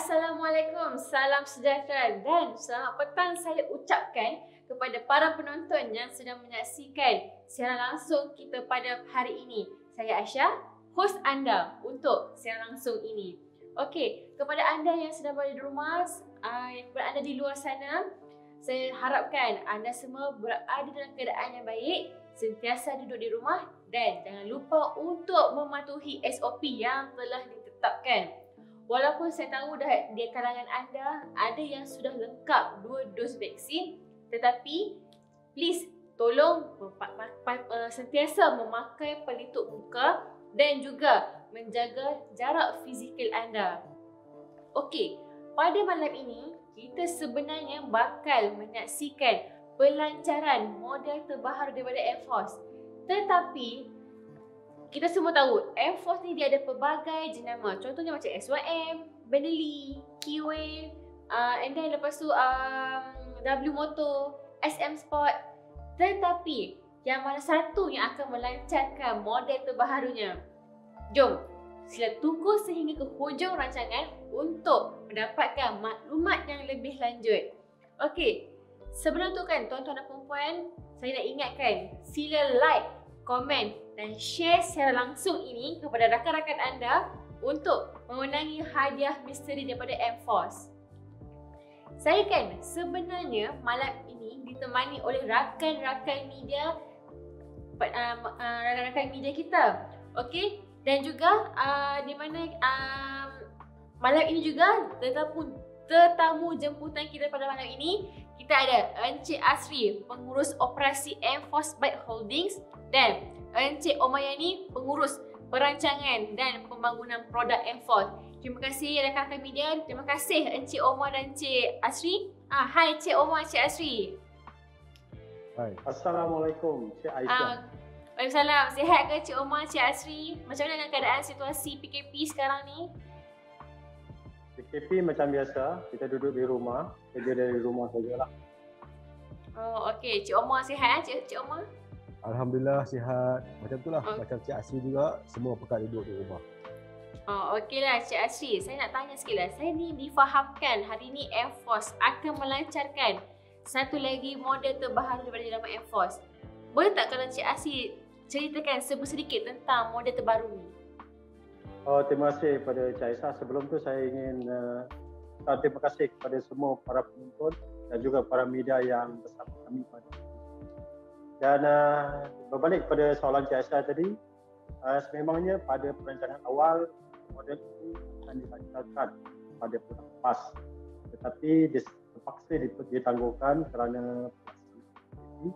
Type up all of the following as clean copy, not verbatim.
Assalamualaikum, salam sejahtera dan selamat petang saya ucapkan kepada para penonton yang sedang menyaksikan siaran langsung kita pada hari ini. Saya Aisyah, hos anda untuk siaran langsung ini. Okey, kepada anda yang sedang berada di rumah, yang berada di luar sana, saya harapkan anda semua berada dalam keadaan yang baik, sentiasa duduk di rumah dan jangan lupa untuk mematuhi SOP yang telah ditetapkan. Walaupun saya tahu dah di kalangan anda ada yang sudah lengkap 2 dos vaksin, tetapi please tolong sentiasa memakai pelitup muka dan juga menjaga jarak fizikal anda. Okey, pada malam ini kita sebenarnya bakal menyaksikan pelancaran model terbaru daripada Airforce. Tetapi kita semua tahu Airforce ni dia ada pelbagai jenama. Contohnya macam SYM, Benelli, Kiwi, and then lepas tu W Moto, SM Sport. Tetapi yang mana satu yang akan melancarkan model terbarunya? Jom, sila tunggu sehingga ke hujung rancangan untuk mendapatkan maklumat yang lebih lanjut. Okey, sebelum tu kan tuan-tuan dan puan-puan, saya nak ingatkan sila like, komen dan share secara langsung ini kepada rakan-rakan anda untuk memenangi hadiah misteri daripada Airforce. Saya kan sebenarnya malam ini ditemani oleh rakan-rakan media kita. Okey, dan juga di mana malam ini juga tetamu jemputan kita pada malam ini kita ada Encik Asri, pengurus operasi Airforce Bike Holdings, dan Encik Omayani, pengurus perancangan dan pembangunan produk Airforce. Terima kasih rakan-rakan media. Terima kasih Encik Omar dan Encik Asri. Hai Encik Omar, Encik Asri. Hai. Assalamualaikum Cik Aisyah. Waalaikumsalam. Sihat ke Encik Omar, Encik Asri? Macam mana dengan keadaan situasi PKP sekarang ni? PKP macam biasa, kita duduk di rumah, kerja dari rumah sajalah. Oh, okey. Cik Omar sihat Cik Omar? Alhamdulillah sihat. Macam itulah, macam Cik Asri juga, semua pekat duduk di rumah. Oh, okeylah Cik Asri. Saya nak tanya sikit lah. Saya ni difahamkan hari ni Airforce akan melancarkan satu lagi model terbaru daripada nama Airforce. Boleh tak kalau Cik Asri ceritakan sedikit tentang model terbaru ni? Oh, terima kasih kepada Cik Aisyah. Sebelum tu saya ingin terima kasih kepada semua para penonton dan juga para media yang bersama kami pada hari ini. Dan berbalik kepada soalan Cik Aisyah tadi, sememangnya pada perancangan awal model itu akan dilancarkan pada bulan lepas, tetapi terpaksa ditangguhkan kerana pelaksanaan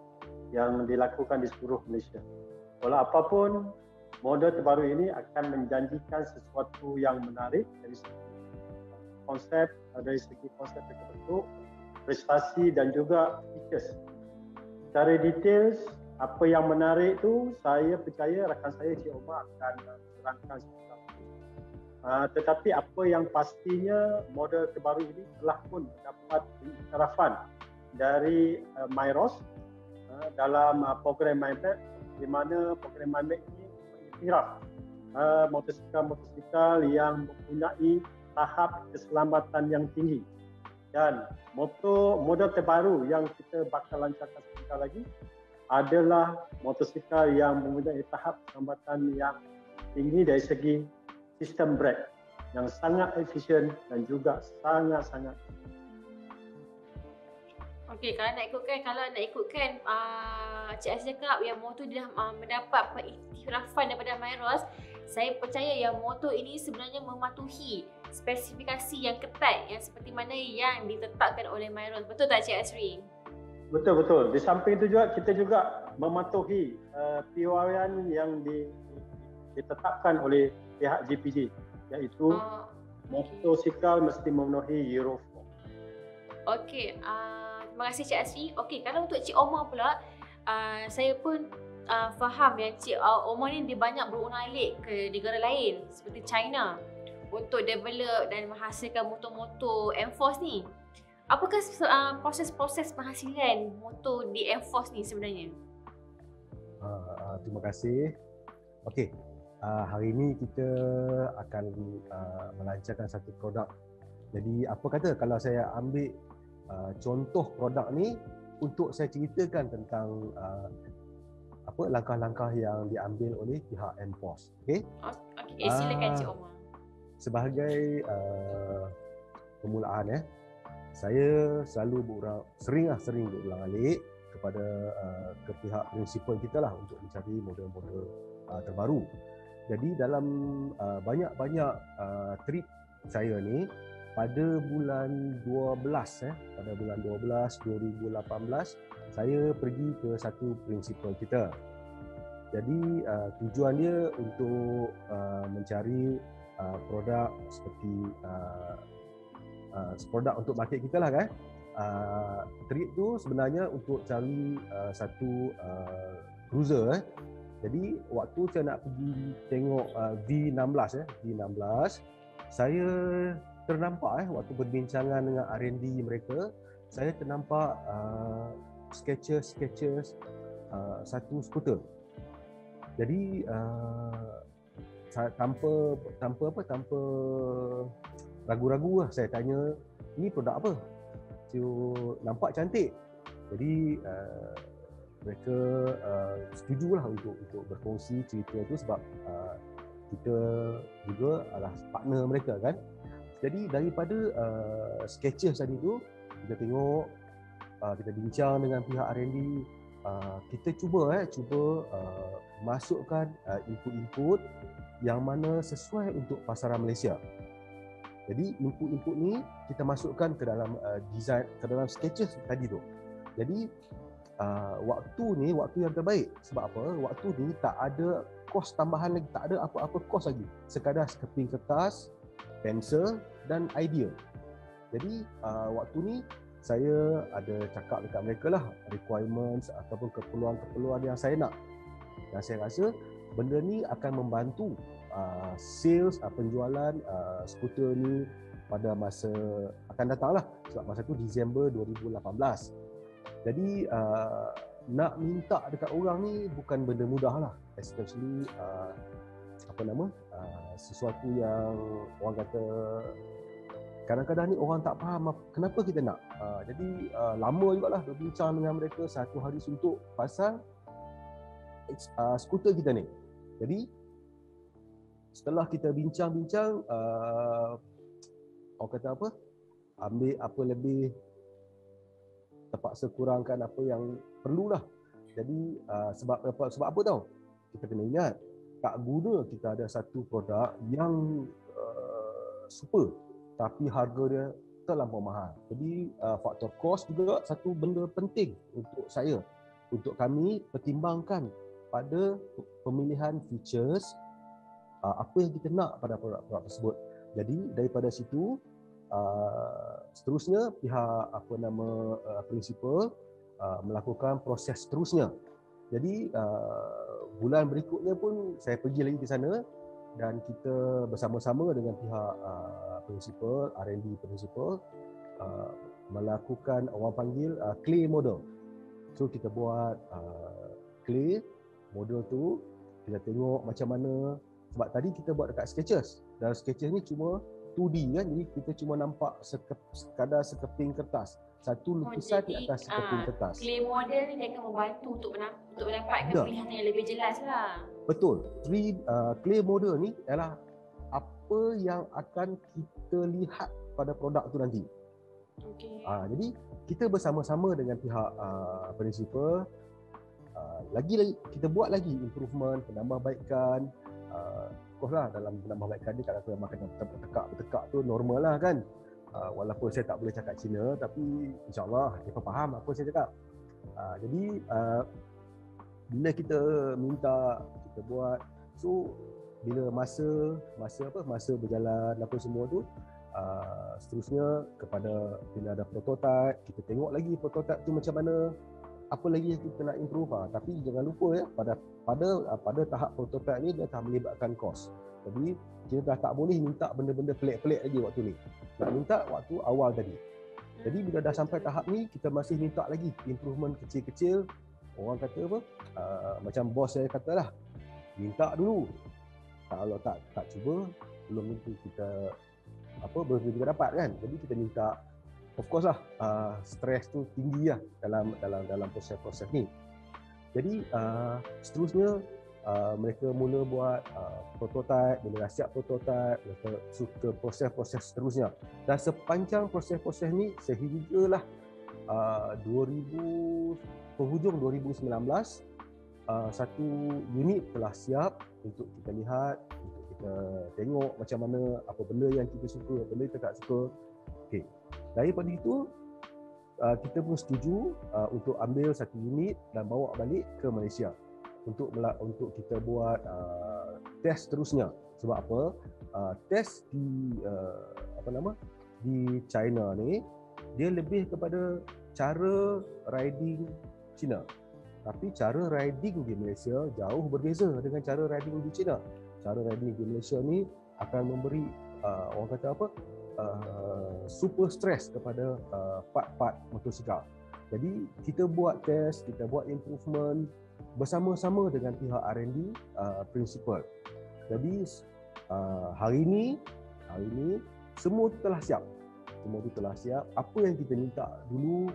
yang dilakukan di seluruh Malaysia. Walau apapun, model terbaru ini akan menjanjikan sesuatu yang menarik dari segi konsep bentuk, prestasi dan juga features. Secara details, apa yang menarik tu saya percaya rakan saya Cik Omar akan terangkan sebentar. Tetapi apa yang pastinya model terbaru ini telah pun mendapat iktirafan dari MyROS dalam program MyMap, di mana program MyMap ini mengiktiraf motosikal yang mempunyai tahap keselamatan yang tinggi. Dan model terbaru yang kita bakal lancarkan sebentar lagi adalah motosikal yang mempunyai tahap keselamatan yang tinggi dari segi sistem brake yang sangat efisien dan juga sangat-sangat. Okey, kalau nak ikutkan Cik Asri cakap yang motor dia dah mendapat pengiktirafan daripada MyROS, saya percaya yang motor ini sebenarnya mematuhi spesifikasi yang ketat yang seperti mana yang ditetapkan oleh MyROS. Betul tak Cik Asri? Betul. Di samping itu juga kita juga mematuhi PORN yang ditetapkan oleh pihak GPG, iaitu motosikal mesti memenuhi Euro 4. Okey, terima kasih Cik Asri. Okey, kalau untuk Cik Omar pula, saya pun faham yang Cik Omar ni dia banyak berulang-alik ke negara lain seperti China untuk develop dan menghasilkan motor-motor Airforce ni. Apakah proses-proses penghasilan motor di Airforce ni sebenarnya? Terima kasih. Okey, hari ini kita akan melancarkan satu produk Jadi apa kata kalau saya ambil contoh produk ni untuk saya ceritakan tentang apa langkah-langkah yang diambil oleh pihak NPOS. Okey? Okey, silakan Cik Omar. Sebagai permulaan saya selalu sering berulang-alik kepada ke pihak prinsipal kita lah untuk mencari model-model terbaru. Jadi dalam banyak-banyak trip saya ni pada bulan 12 pada bulan 12 2018 saya pergi ke satu prinsipal kita. Jadi tujuan dia untuk mencari produk seperti produk untuk market kita lah kan. Trip tu sebenarnya untuk cari satu cruiser. Jadi waktu saya nak pergi tengok V16 saya ternampak waktu berbincangan dengan R&D mereka, saya ternampak sketches satu skuter. Jadi tanpa ragu-ragu lah saya tanya, ini produk apa? So, nampak cantik. Jadi mereka setujulah untuk berkongsi cerita tu sebab kita juga adalah partner mereka kan. Jadi daripada sketches tadi tu kita tengok, kita bincang dengan pihak R&D, kita cuba masukkan input-input yang mana sesuai untuk pasaran Malaysia. Jadi input-input ni kita masukkan ke dalam design, ke dalam sketches tadi tu. Jadi waktu yang terbaik. Sebab apa? Waktu ni tak ada kos tambahan lagi, tak ada apa-apa kos lagi. Sekadar keping kertas, pensel dan idea. Jadi waktu ni saya ada cakap dekat mereka lah requirements ataupun keperluan-keperluan yang saya nak. Dan saya rasa benda ni akan membantu sales, penjualan skuter ni pada masa akan datang lah. Sebab masa tu Disember 2018. Jadi nak minta dekat orang ni bukan benda mudah lah, especially sesuatu yang orang kata kadang-kadang ni orang tak faham kenapa kita nak. Jadi lama jugalah berbincang dengan mereka, satu hari suntuk pasal skuter kita ni. Jadi setelah kita bincang-bincang, orang kata apa, ambil apa lebih, terpaksa kurangkan apa yang perlulah. Jadi sebab apa tahu? Kita kena ingat, tak guna kita ada satu produk yang super tapi harga dia terlampau mahal. Jadi faktor kos juga satu benda penting untuk saya, untuk kami pertimbangkan pada pemilihan features apa yang kita nak pada produk-produk tersebut. Jadi daripada situ seterusnya pihak prinsipal melakukan proses seterusnya. Jadi bulan berikutnya pun saya pergi lagi ke sana dan kita bersama-sama dengan pihak prinsipal, R&D prinsipal melakukan orang panggil clay model. So kita buat clay model tu, kita tengok macam mana, sebab tadi kita buat dekat sketches. Dan sketches ni cuma 2D kan, jadi kita cuma nampak sekadar sekeping kertas. Satu lukisan di atas sekeping kertas. Clay model ni dia akan membantu untuk mendapatkan pilihan yang lebih jelas lah. Betul. Clay model ni adalah apa yang akan kita lihat pada produk tu nanti. Okay. Jadi kita bersama-sama dengan pihak prinsipal lagi kita buat lagi improvement, penambahbaikan. Of course lah, dalam penambahbaikan ni kadang-kadang memang kena bertekak tu normal lah kan. Walaupun saya tak boleh cakap Cina, tapi insyaAllah mereka faham apa saya cakap. Jadi bila kita minta, kita buat, so bila masa berjalan apa semua tu, seterusnya kepada bila ada prototype, kita tengok lagi prototype tu macam mana, apa lagi yang kita nak improve. Tapi jangan lupa ya, pada tahap prototype ni dia dah melibatkan kos. Jadi kita dah tak boleh minta benda-benda pelik-pelik lagi waktu ni. Nak minta waktu awal tadi. Jadi bila dah sampai tahap ni, kita masih minta lagi improvement kecil-kecil. Orang kata apa? Macam bos saya katalah, minta dulu. Kalau tak cuba, belum tentu kita dapat kan. Jadi kita minta, of course lah, stres tu tinggi lah dalam proses-proses ni. Jadi seterusnya mereka mula buat prototype, bila dah siap prototype, mereka ke proses-proses seterusnya. Dan sepanjang proses-proses ni sehinggalah penghujung 2019, satu unit telah siap untuk kita lihat, untuk kita tengok macam mana, apa benda yang kita suka, apa benda kita tak suka. Okey. Daripada itu kita pun setuju untuk ambil satu unit dan bawa balik ke Malaysia untuk kita buat test seterusnya. Sebab apa? Test di di China ni dia lebih kepada cara riding China. Tapi cara riding di Malaysia jauh berbeza dengan cara riding di China. Cara riding di Malaysia ni akan memberi orang kata apa? Super stress kepada part-part motosikal. Jadi kita buat test, kita buat improvement bersama-sama dengan pihak R&D principal. Jadi hari ini semua itu telah siap. Apa yang kita minta dulu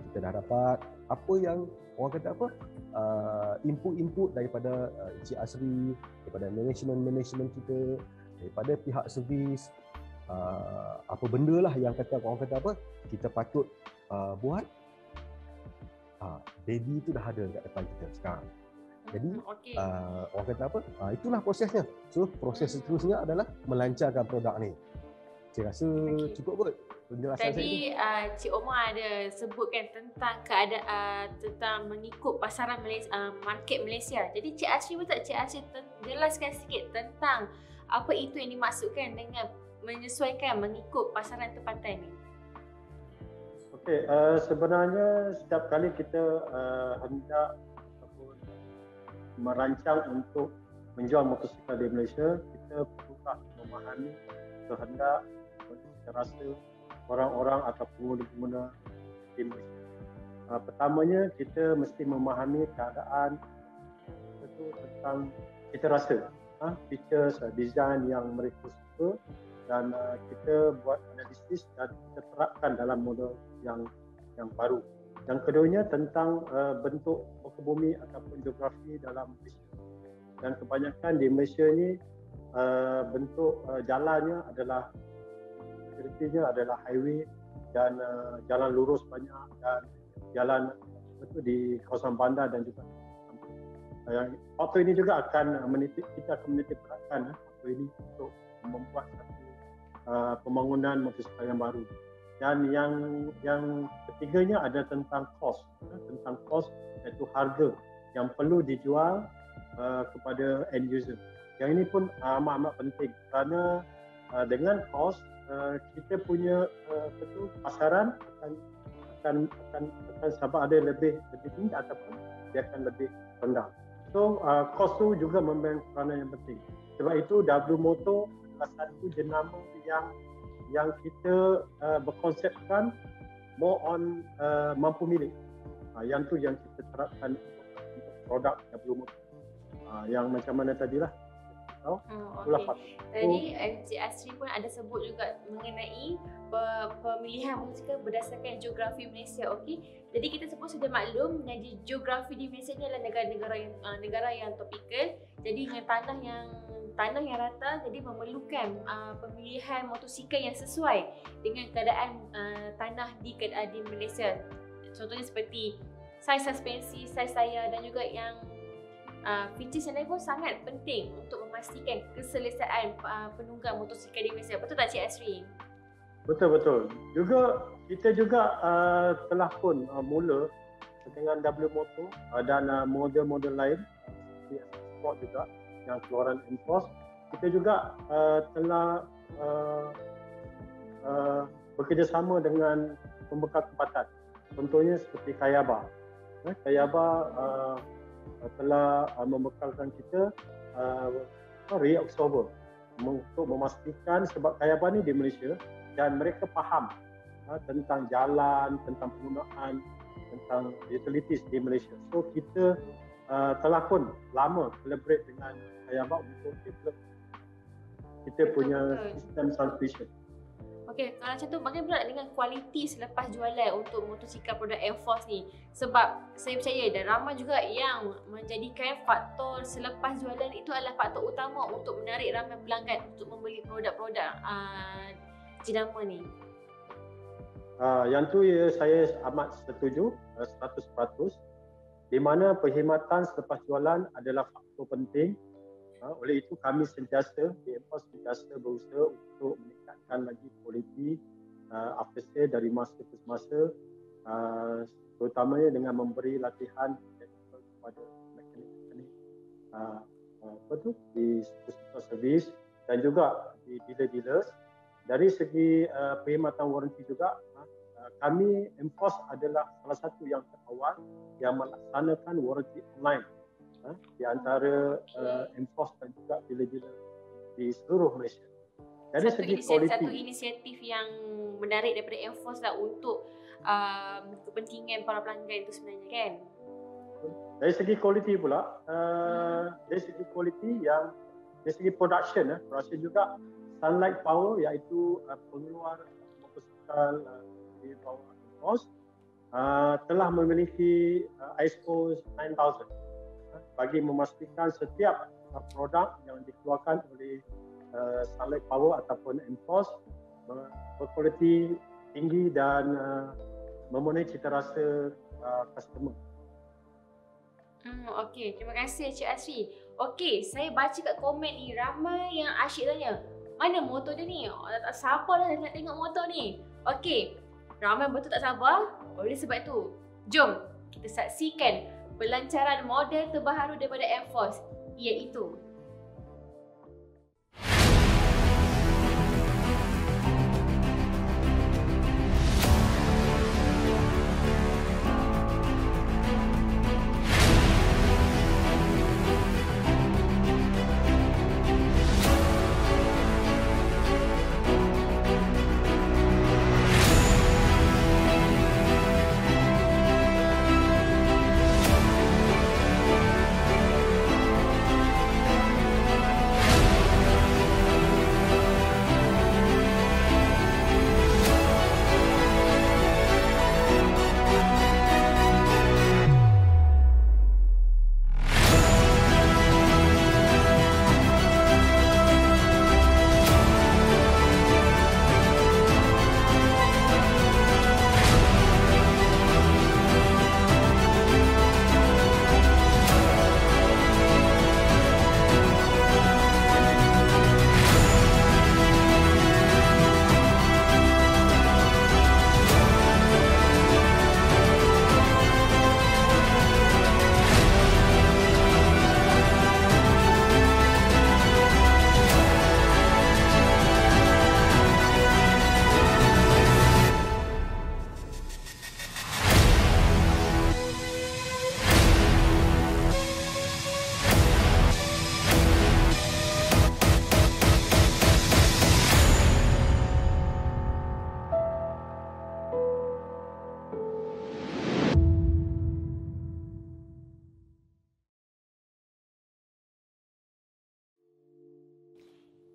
kita dah dapat. Apa yang orang kata apa? Input-input daripada Encik Asri, daripada management kita, daripada pihak servis, apa benda lah yang orang kata apa kita patut buat, baby itu dah ada kat depan kita sekarang. Jadi orang kata apa, itulah prosesnya. So proses seterusnya adalah melancarkan produk ni. Saya rasa cukup kot penjelasan tadi saya. Cik Omar ada sebutkan tentang keadaan tentang mengikut pasaran market Malaysia. Jadi Cik Asri pun Cik Asri jelaskan sikit tentang apa itu yang dimaksudkan dengan menyesuaikan mengikut pasaran tempatan ni. Okey, sebenarnya setiap kali kita hendak merancang untuk menjual motosikal di Malaysia, kita perlulah memahami kehendak, rasa orang-orang atau pengguna-pengguna di Malaysia. Pertamanya kita mesti memahami keadaan itu tentang kita rasa, features, design yang mereka suka, dan kita buat analisis dan kita terapkan dalam model yang baru. Yang keduanya tentang bentuk muka bumi ataupun geografi dalam Malaysia. Dan kebanyakan di Malaysia ni bentuk jalannya adalah highway dan jalan lurus banyak, dan jalan itu di kawasan bandar dan juga yang faktor ini juga akan kita akan menitik beratkan faktor ini untuk membuat satu pembangunan motosikal yang baru. Dan yang ketiganya ada tentang cost iaitu harga yang perlu dijual kepada end user. Yang ini pun amat penting kerana dengan cost kita punya pasaran akan sama ada lebih tinggi ataupun dia akan lebih rendah. So cost tu juga mempunyai peranan yang penting. Sebab itu W Moto adalah satu jenama yang kita berkonsepkan more on mampu milik. Yang tu yang kita terapkan untuk produk W Moto. Yang macam mana tadilah. Okay. Tadi Encik Asri pun ada sebut juga mengenai pemilihan motosikal berdasarkan geografi Malaysia. Okey. Jadi kita semua sudah maklum yang geografi di Malaysia ni adalah negara yang tropikal. Jadi dengan tanah yang rata, jadi memerlukan pemilihan motosikal yang sesuai dengan keadaan tanah di Malaysia. Contohnya seperti saiz suspensi, saiz tayar dan juga yang features yang lain pun sangat penting untuk memastikan keselesaan penunggang motosikal di Malaysia. Betul tak Cik Asri? Betul. Kita juga telah pun mula dengan W Moto dan model-model lain seperti Sport juga yang keluaran Enforce. Kita juga telah bekerjasama dengan pembekal tempatan. Contohnya seperti Kayaba. Kayaba telah membekalkan kita rear absorber untuk memastikan, sebab Kayaba ni di Malaysia dan mereka faham tentang jalan, tentang penggunaan, tentang utilities di Malaysia. So kita telah pun lama collaborate dengan Kayaba untuk develop kita punya sistem transmission. Okey, kalau macam tu bagaimana pula dengan kualiti selepas jualan untuk motosikal produk Enforce ni? Sebab saya percaya dan ramai juga yang menjadikan faktor selepas jualan itu adalah faktor utama untuk menarik ramai pelanggan untuk membeli produk-produk jenama ni. Yang tu ya, saya amat setuju 100%, di mana perkhidmatan selepas jualan adalah faktor penting. Oleh itu kami sentiasa di Enforce sentiasa berusaha untuk meningkatkan lagi kualiti after sale dari masa ke masa, terutamanya dengan memberi latihan kepada mekanik-mekanik di hospital servis dan juga di dealer-dealers. Dari segi perkhidmatan waranti juga, kami Enforce adalah salah satu yang terawal yang melaksanakan waranti online di antara Enforce dan juga dealer-dealer di seluruh Malaysia. Dari segi kualiti, satu inisiatif yang menarik daripada Enforce lah untuk kepentingan para pelanggan itu sebenarnya, kan? Dari segi kualiti pula, dari segi kualiti yang dari segi production juga Sunlight Power, iaitu pengeluar motosikal di bawah Enforce, telah memiliki ISO 9000 bagi memastikan setiap produk yang dikeluarkan oleh Sunlight Power ataupun Enforce berkualiti tinggi dan memenuhi cita rasa customer. Okey, terima kasih Cik Asri. Okey, saya baca kat komen ni ramai yang asyik tanya, mana motor dia ni? Tak sabar dah nak tengok motor ni. Okey, ramai betul tak sabar. Oleh sebab itu, jom kita saksikan pelancaran model terbaru daripada Enforce, iaitu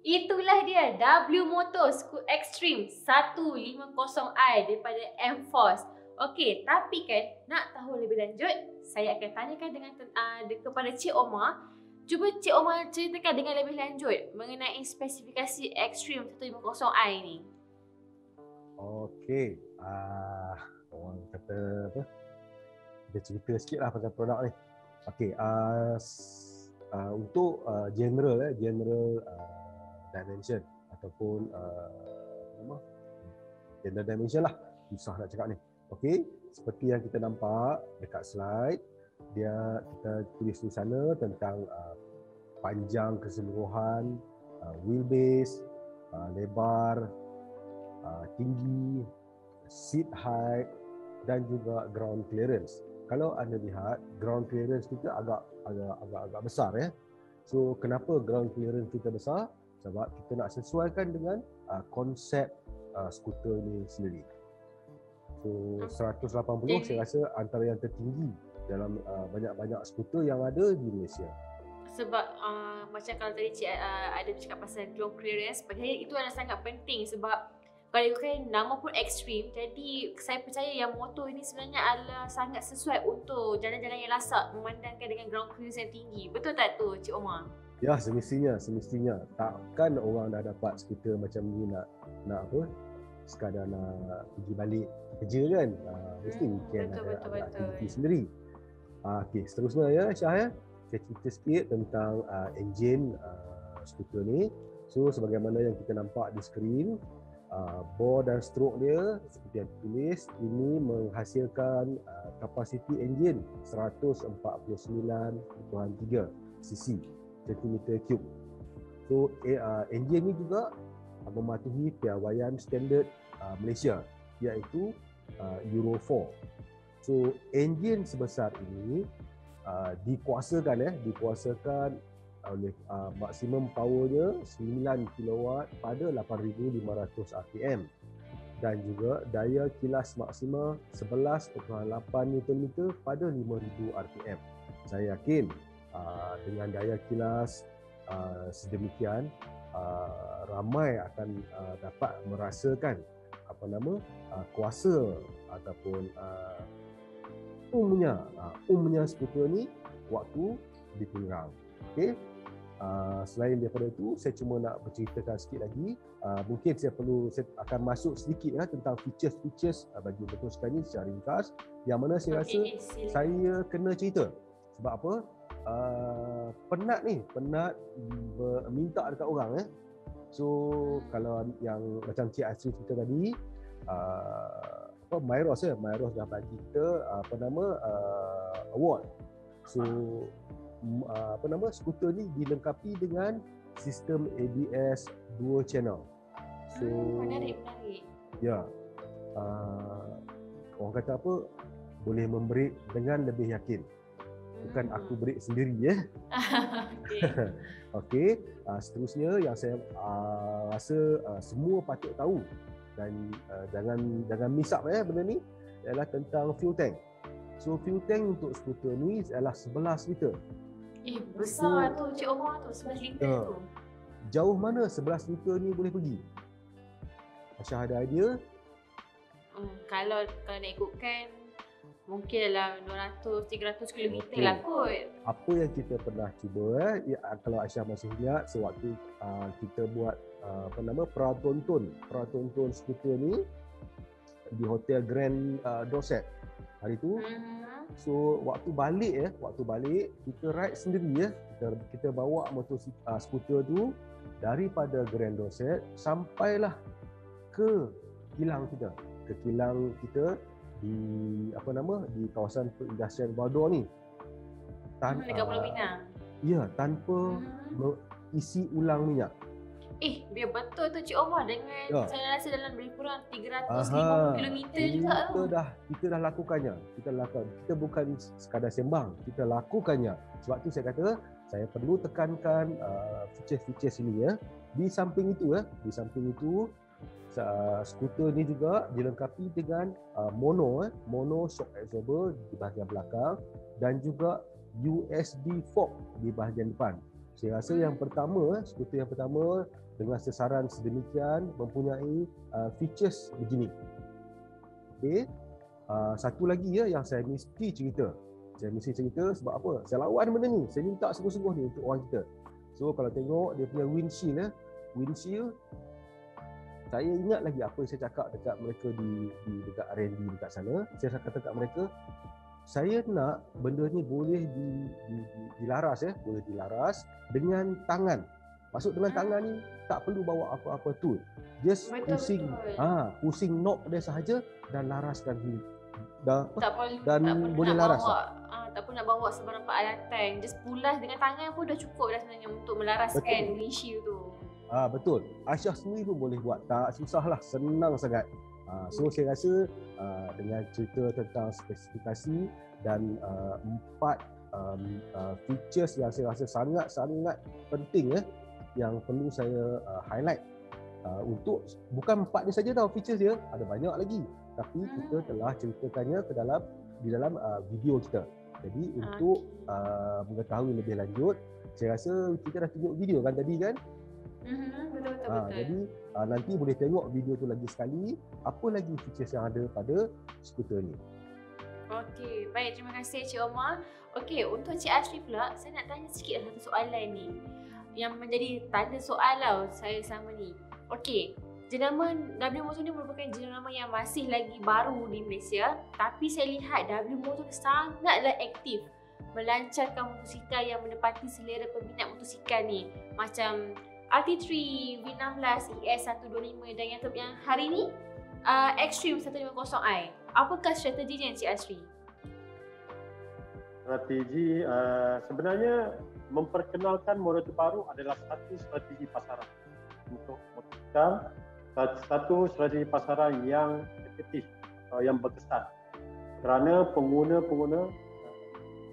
itulah dia W Motor Scoot Extreme 150i daripada Enforce. Okey, tapi kan nak tahu lebih lanjut, saya akan tanyakan dengan kepada Cik Omar. Cuba Cik Omar ceritakan dengan lebih lanjut mengenai spesifikasi Extreme 150i ni. Okey, orang kata apa? Kita cerita sikitlah pasal produk ni. Okey, untuk general dimension ataupun general dimension lah, susah nak cakap ni. Okey, seperti yang kita nampak dekat slide, kita tulis di sana tentang panjang keseluruhan, wheelbase, lebar, tinggi, seat height dan juga ground clearance. Kalau anda lihat, ground clearance kita agak besar ya. So kenapa ground clearance kita besar? Sebab kita nak sesuaikan dengan konsep skuter ini sendiri. So 180 saya rasa antara yang tertinggi dalam banyak-banyak skuter yang ada di Malaysia. Sebab macam kalau tadi Cik ada cakap pasal ground clearance, bagi saya itu adalah sangat penting sebab kalau ikutkan nama pun ekstrim, jadi saya percaya yang motor ini sebenarnya adalah sangat sesuai untuk jalan-jalan yang lasak memandangkan dengan ground clearance yang tinggi. Betul tak tu Cik Omar? Ya, semestinya. Takkan orang dah dapat skuter macam ni nak apa? Sekadar nak pergi balik kerja kan. Mesti weekend ada aktiviti sendiri. Okey, seterusnya ya Syah ya. Saya cerita sikit tentang enjin skuter ni. So sebagaimana yang kita nampak di skrin, bore dan stroke dia seperti yang ditulis, ini menghasilkan kapasiti enjin 149.3 cc cm3. So enjin ni juga mematuhi piawaian standard Malaysia, iaitu Euro 4. So enjin sebesar ini dikuasakan oleh maksimum powernya 9 kW pada 8,500 RPM dan juga daya kilas maksima 11.8 Nm pada 5,000 RPM. Saya yakin dengan daya kilas sedemikian, ramai akan dapat merasakan kuasa ataupun umnya skuter ni waktu dipenggang. Okey. Selain daripada itu, saya cuma nak berceritakan sikit lagi. Mungkin saya akan masuk sedikit tentang features bagi motor sekarang ni secara ringkas, yang mana saya rasa saya kena cerita. Sebab apa? Penat minta dekat orang. So kalau yang macam Cik Asri cerita tadi, Myros dah bagi kita award. So skuter ni dilengkapi dengan sistem ABS dual channel. So menarik. Ya. Orang kata apa? Boleh membrake dengan lebih yakin. Bukan aku brake sendiri ya. Okey. Seterusnya yang saya rasa semua patut tahu dan jangan miss up benda ni ialah tentang fuel tank. So fuel tank untuk skuter ni ialah 11 liter. Besar tu Cik Omar tu, 11 liter tu. Jauh mana 11 liter ni boleh pergi? Aisyah ada idea? Kalau nak ikutkan mungkin dalam 200-300 km lah kot. Apa yang kita pernah cuba kalau Aisyah masih ingat, sewaktu kita buat pratonton skuter ni di Hotel Grand Dorset hari tu. So waktu balik kita ride sendiri kita bawa skuter tu daripada Grand Dorset sampailah ke kilang kita di kawasan perindustrian Baldor ni. Dekat Pulau Pinang. Ya, tanpa isi ulang minyak. Biar betul tu Cik Omar, dengan saya rasa dalam lebih kurang 350 km juga tu. Kita dah lakukannya. Kita bukan sekadar sembang, kita lakukannya. Sebab tu saya kata saya perlu tekankan feature-feature sini ya. Di samping itu skuter ni juga dilengkapi dengan mono shock absorber di bahagian belakang dan juga USB fork di bahagian depan. Saya rasa skuter yang pertama dengan sesaran sedemikian mempunyai features begini. Okey. Satu lagi yang saya mesti cerita. Sebab apa? Saya lawan benda ni. Saya minta sungguh-sungguh ni untuk orang kita. So kalau tengok dia punya windshield, saya ingat lagi apa yang saya cakap dekat mereka dekat R&D dekat sana. Saya kata dekat mereka, saya nak benda ni boleh dilaras boleh dilaras dengan tangan. Maksud dengan tangan ni tak perlu bawa apa-apa tool. Just pusing knob dia sahaja dan laraskan boleh laras. Tak perlu nak bawa sebarang peralatan. Just pulas dengan tangan pun dah cukup dah sebenarnya untuk melaraskan windshield tu. Betul. Aisyah sendiri pun boleh buat. Tak susahlah, senang sangat. So saya rasa dengan cerita tentang spesifikasi dan 4 features yang saya rasa sangat-sangat penting yang perlu saya highlight. Untuk bukan 4 ni saja tau features dia, ada banyak lagi. Tapi kita telah ceritakannya di dalam video kita. Jadi untuk mengetahui lebih lanjut, saya rasa kita dah tunjuk video kan tadi kan? Betul. Jadi nanti boleh tengok video tu lagi sekali, apa lagi features yang ada pada skuter ni. Okey, baik, terima kasih Cik Omar. Okey, untuk Cik Asri pula, saya nak tanya sikit satu soalan ni yang menjadi tanda soal saya sama ni. Okey, jenama W Motor ni merupakan jenama yang masih lagi baru di Malaysia, tapi saya lihat W Motor sangatlah aktif melancarkan motosikal yang menepati selera peminat motosikal ni, macam RT3, V16, ES125 dan yang hari ni Extreme 150i. Apakah strateginya Encik Asri? Strategi sebenarnya memperkenalkan model terbaru adalah satu strategi pasaran untuk motosikal, satu strategi pasaran yang efektif, yang berkesan. Kerana pengguna-pengguna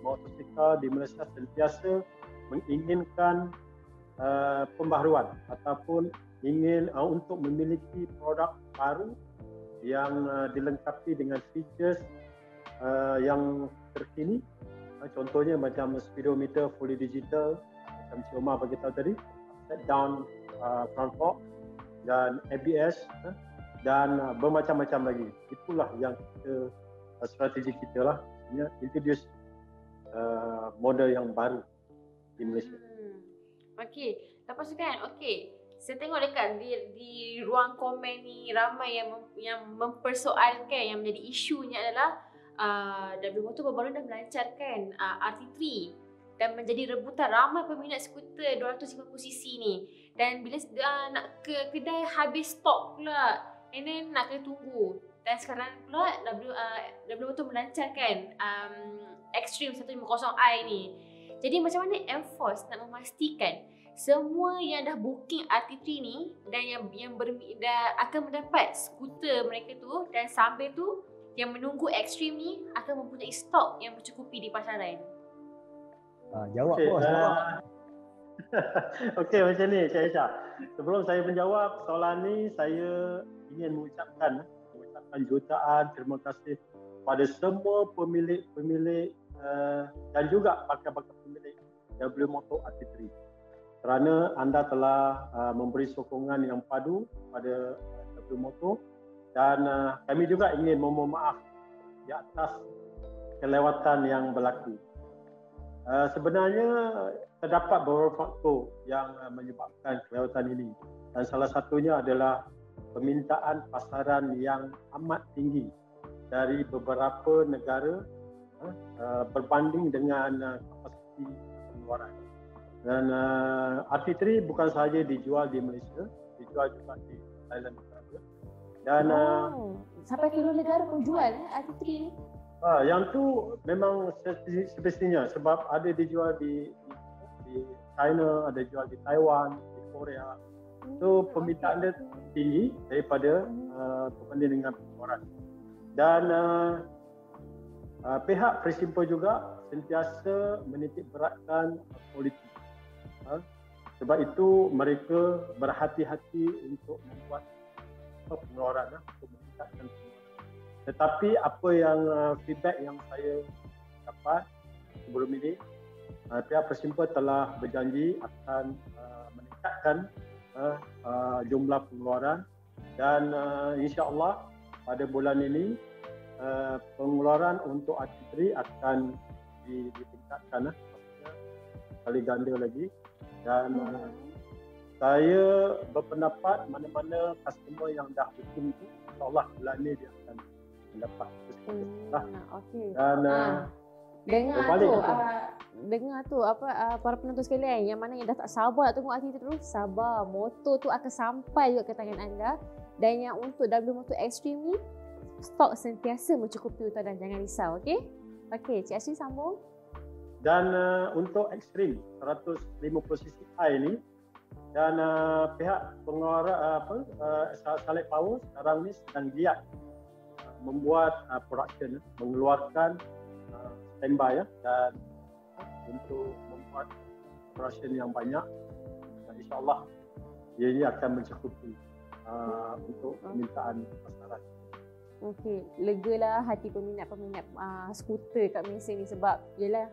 motosikal di Malaysia sentiasa menginginkan pembaharuan ataupun ingin untuk memiliki produk baru yang dilengkapi dengan features yang terkini. Contohnya macam speedometer fully digital, macam Cik Omar bagi tahu tadi, set down front fork dan ABS dan bermacam-macam lagi. Itulah yang kita strategi kita lah, introduce model yang baru di Malaysia. Okey, lepas tu kan, saya tengok dekat di ruang komen ni ramai yang mempersoalkan, yang menjadi isunya adalah W Motor baru dah melancarkan RT3 dan menjadi rebutan ramai peminat skuter 250cc ni, dan bila nak ke kedai habis stok pula, and then nak kena tunggu. Dan sekarang pula W Motor melancarkan Extreme 150i ni. Jadi macam mana enforce nak memastikan semua yang dah booking RT3 ni dan yang dah akan mendapat skuter mereka tu, dan sambil tu yang menunggu Extreme ni akan mempunyai stok yang mencukupi di pasaran? Jawab bos, jawab. Okey, macam ni Cik Aisyah. Sebelum saya menjawab soalan ni, saya ingin mengucapkan jutaan terima kasih pada semua pemilik dan juga bakal-bakal pemilik W Motor RT3, kerana anda telah memberi sokongan yang padu pada W Motor, dan kami juga ingin memohon maaf di atas kelewatan yang berlaku. Sebenarnya terdapat beberapa faktor yang menyebabkan kelewatan ini, dan salah satunya adalah permintaan pasaran yang amat tinggi dari beberapa negara berbanding dengan kapasiti pengeluaran. Dan RT3 bukan sahaja dijual di Malaysia, dijual juga di Thailand. Dan sampai ke luar negara pun jual RT3 ni? Yang tu memang semestinya, sebab ada dijual di China, ada dijual di Taiwan, di Korea. So permintaan dia tinggi daripada berbanding dengan pengeluaran. Dan pihak Presimpel juga sentiasa menitik beratkan kualiti. Sebab itu mereka berhati-hati untuk membuat pengeluaran, untuk meningkatkan pengeluaran. Tetapi apa yang feedback yang saya dapat sebelum ini, pihak Presimpel telah berjanji akan meningkatkan jumlah pengeluaran, dan insya-Allah pada bulan ini pengeluaran untuk RT3 akan ditingkatkan, kali ganda lagi. Dan saya berpendapat mana-mana customer yang dah booking tu, insya-Allah bulan ni dia akan mendapat Okey. Dan dengar tu para penonton sekalian yang mana yang dah tak sabar nak tunggu RT3 terus, sabar, motor tu akan sampai juga ke tangan anda. Dan yang untuk W Motor Extreme ni, stok sentiasa mencukupi tuan, dan jangan risau, okey? Okey, Cik Asri sambung. Dan untuk Extreme 150cc ini, dan pihak pengeluaran Saleh Power sekarang ni sedang giat membuat production, mengeluarkan standby dan untuk membuat production yang banyak, dan insya-Allah ia akan mencukupi untuk permintaan pasaran. Okey, legalah hati peminat-peminat skuter kat Malaysia ni, sebab yalah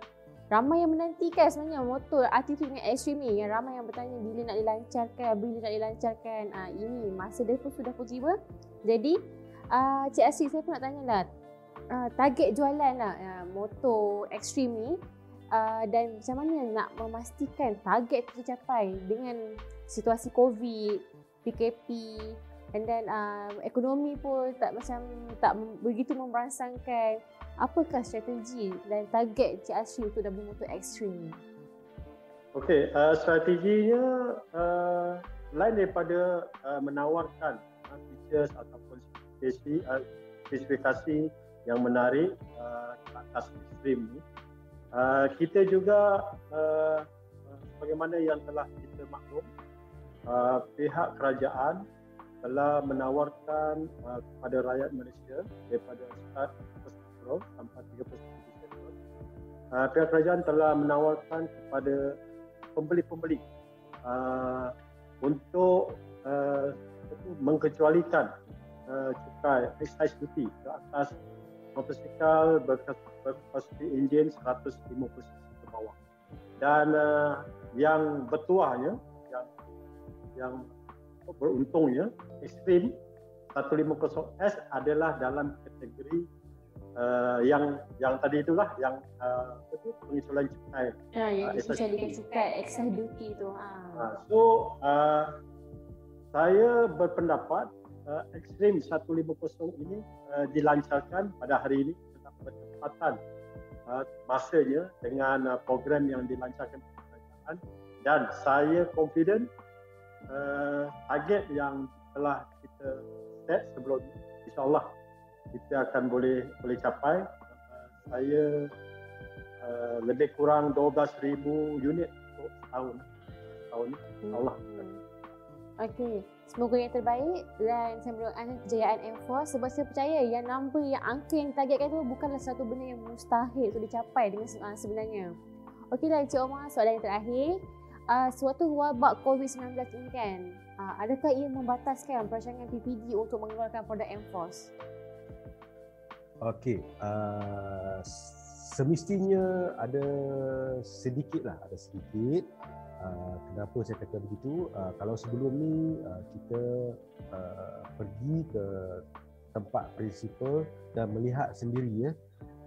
ramai yang menantikan sebenarnya motor Altitude Extreme ni, yang ramai yang bertanya bila nak dilancarkan. Ini masa dia pun sudah pun tiba. Jadi Cik Asri, saya pun nak tanya lah, target jualan lah motor Extreme ni, dan macam mana nak memastikan target itu tercapai dengan situasi COVID, PKP, and then ekonomi pun tak begitu merangsangkan. Apakah strategi dan target Cik Asri untuk W Motor Extreme ni? Okey, strateginya lain daripada menawarkan features ataupun spesifikasi yang menarik ke atas Extreme ni. Kita juga sebagaimana yang telah kita maklum, pihak kerajaan telah menawarkan kepada rakyat Malaysia daripada start sampai 30 Disember. Pihak kerajaan telah menawarkan kepada pembeli-pembeli untuk mengkecualikan cukai excise duty ke atas motosikal berkapasiti enjin 150 cc ke bawah. Dan yang bertuahnya, yang beruntungnya, Extreme 150S adalah dalam kategori yang tadi itulah yang pengecualian cukai. Yang pengecualian cukai excise duty tu. So saya berpendapat Extreme 150 ini dilancarkan pada hari ini dengan bertepatan masanya dengan program yang dilancarkan kerajaan, dan saya confident target yang telah kita set sebelum ini, insyaAllah kita akan boleh capai. Saya lebih kurang 12,000 unit untuk tahun ini, insyaAllah. Okey, semoga yang terbaik dan saya mendoakan kejayaan M4, sebab saya percaya yang number, yang angka yang ditargetkan tu bukanlah satu benda yang mustahil untuk dicapai dengan sebenarnya. Okeylah Encik Omar, soalan yang terakhir. Suatu wabak COVID-19 ini kan, adakah ia membataskan perancangan PPD untuk mengeluarkan produk M-Force? Okey, semestinya ada sedikit. Kenapa saya kata begitu? Kalau sebelum ni kita pergi ke tempat prinsipal dan melihat sendiri ya.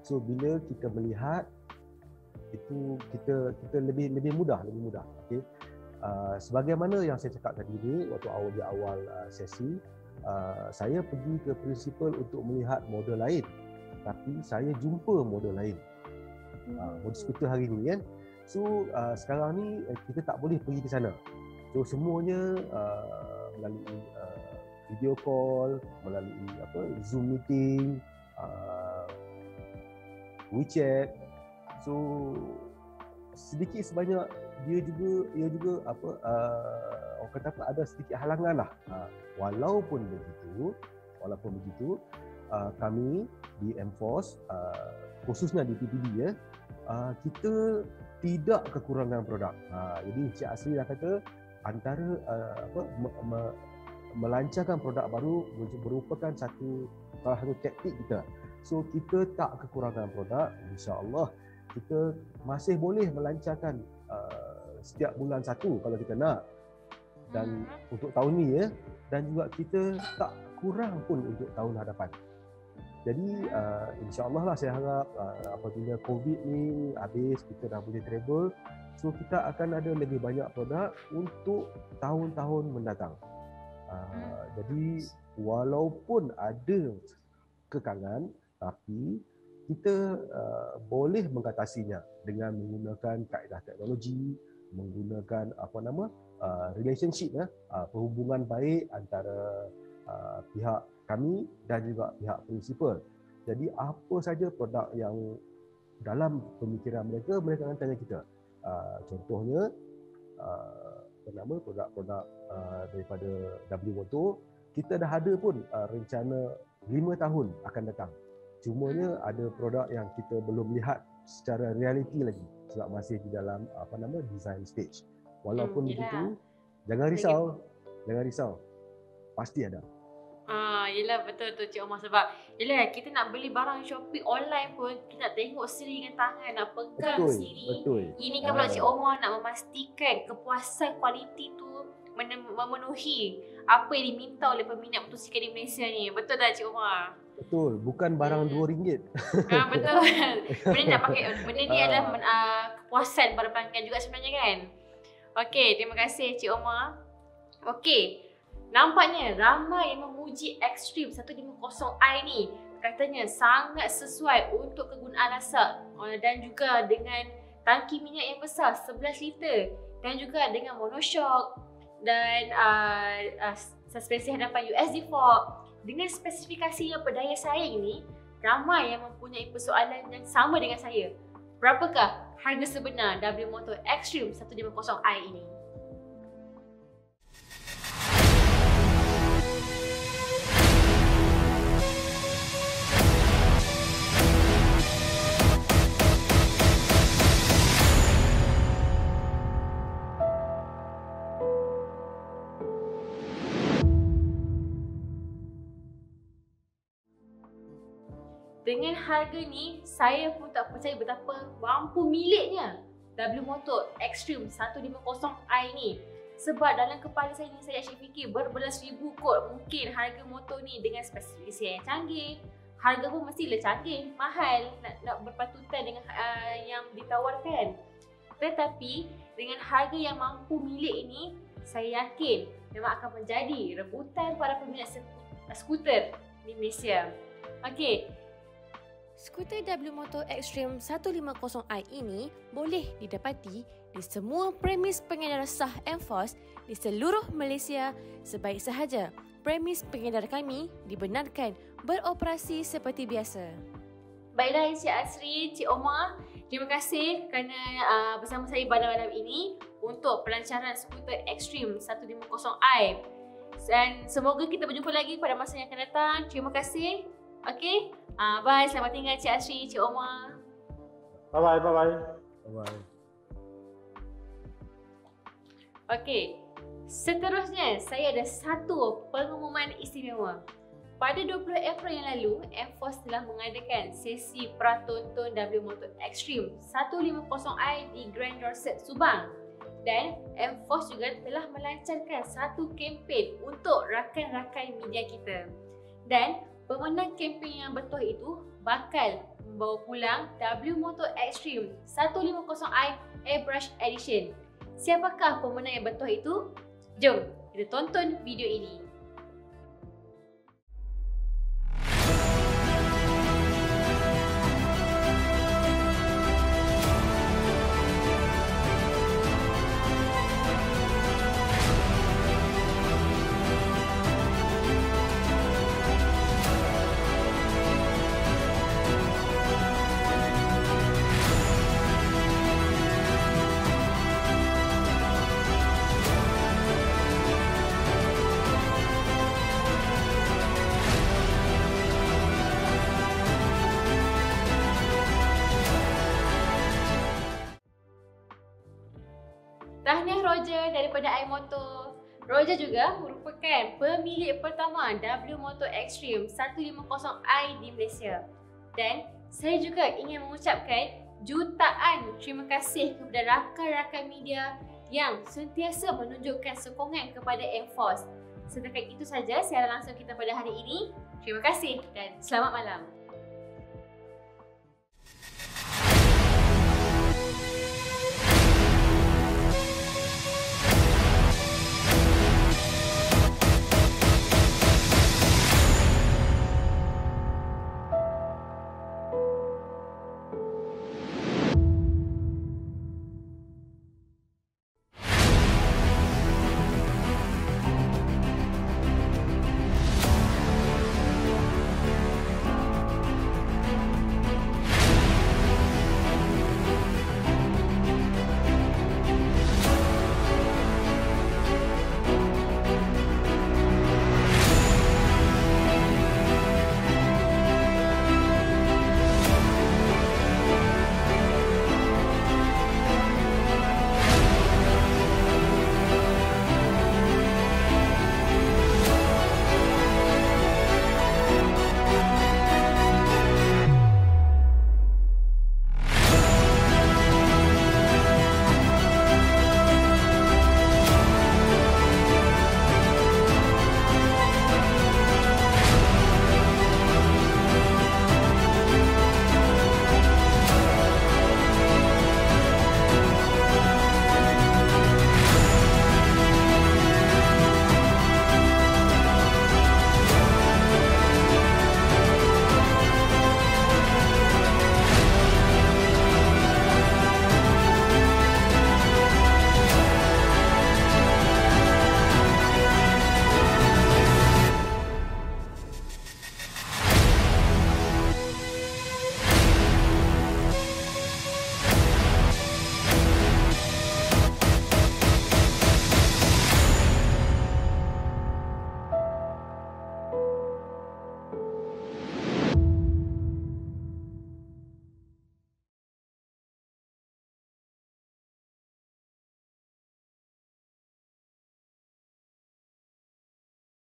So bila kita melihat itu kita lebih mudah. Okey. Sebagaimana yang saya cakap tadi ni waktu di awal sesi, saya pergi ke prinsipal untuk melihat model lain, tapi saya jumpa model lain. Model skuter hari ni kan. So sekarang ni kita tak boleh pergi ke sana. So semuanya melalui video call, melalui Zoom meeting, WeChat. So sedikit sebanyak dia juga orang kata ada sedikit halangan lah. Walaupun begitu, kami di M-Force, khususnya di PPD ya, kita tidak kekurangan produk. Jadi Cik Asri dah kata antara melancarkan produk baru merupakan salah satu taktik kita. So kita tak kekurangan produk, insya-Allah kita masih boleh melancarkan setiap bulan satu kalau kita nak, dan untuk tahun ni ya, dan juga kita tak kurang pun untuk tahun hadapan. Jadi insya-Allah lah saya harap apabila COVID ni habis, kita dah boleh travel, so kita akan ada lebih banyak produk untuk tahun-tahun mendatang. Jadi walaupun ada kekangan, tapi kita boleh mengatasinya dengan menggunakan kaedah teknologi, menggunakan relationship perhubungan baik antara pihak kami dan juga pihak prinsipal. Jadi apa saja produk yang dalam pemikiran mereka akan tanya kita. Contohnya produk-produk daripada W Motor, kita dah ada pun rencana 5 tahun akan datang. Cumanya ada produk yang kita belum lihat secara realiti lagi sebab masih di dalam design stage. Walaupun begitu, jangan risau. Pasti ada. Yelah betul tu Cik Omar, sebab yelah kita nak beli barang Shopee online pun kita nak tengok sendiri dengan tangan, nak pegang Betul, sendiri. betul. Ini kan pula Cik Omar nak memastikan kepuasan kualiti tu memenuhi apa yang diminta oleh peminat motosikal di Malaysia ni. Betul tak Cik Omar? Betul, bukan barang RM2. Betul. Benda ni adalah kepuasan para pelanggan juga sebenarnya kan. Okey, terima kasih Cik Omar. Okey, nampaknya ramai yang memuji Extreme 150i ni. Katanya sangat sesuai untuk kegunaan lasak dan juga dengan tangki minyak yang besar 11 liter dan juga dengan monoshock dan suspensi hadapan USD fork. Dengan spesifikasi yang berdaya saing ni, ramai yang mempunyai persoalan yang sama dengan saya. Berapakah harga sebenar W Motor Extreme 150i ini? Dengan harga ni, saya pun tak percaya betapa mampu miliknya W Motor Extreme 150i ni. Sebab dalam kepala saya ni, saya asyik fikir berbelas ribu kot mungkin harga motor ni dengan spesifikasi yang canggih. Harga pun mestilah canggih, mahal, nak berpatutan dengan yang ditawarkan. Tetapi dengan harga yang mampu milik ini, saya yakin memang akan menjadi rebutan para peminat skuter di Malaysia. Okey. Skuter W Motor Extreme 150i ini boleh didapati di semua premis pengedar sah MFOS di seluruh Malaysia. Sebaik sahaja premis pengedar kami dibenarkan beroperasi seperti biasa. Baiklah Encik Asri, Cik Omar, terima kasih kerana bersama saya malam ini untuk pelancaran skuter Extreme 150i. Dan semoga kita berjumpa lagi pada masa yang akan datang. Terima kasih. Okey, bye. Selamat tinggal Cik Asri, Cik Omar. Bye-bye. Bye-bye. Okey, seterusnya saya ada satu pengumuman istimewa. Pada 20 April yang lalu, MFOS telah mengadakan sesi pratonton W Motor Extreme 150i di Grand Dorset, Subang. Dan MFOS juga telah melancarkan satu kempen untuk rakan-rakan media kita. Dan pemenang kempen yang betul itu bakal membawa pulang W Motor Extreme 150i Airbrush Edition. Siapakah pemenang yang betul itu? Jom kita tonton video ini. Tahniah Roger daripada iMotor. Roger juga merupakan pemilik pertama W Motor Extreme 150i di Malaysia. Dan saya juga ingin mengucapkan jutaan terima kasih kepada rakan-rakan media yang sentiasa menunjukkan sokongan kepada MFOS. Setakat itu saja siaran langsung kita pada hari ini. Terima kasih dan selamat malam.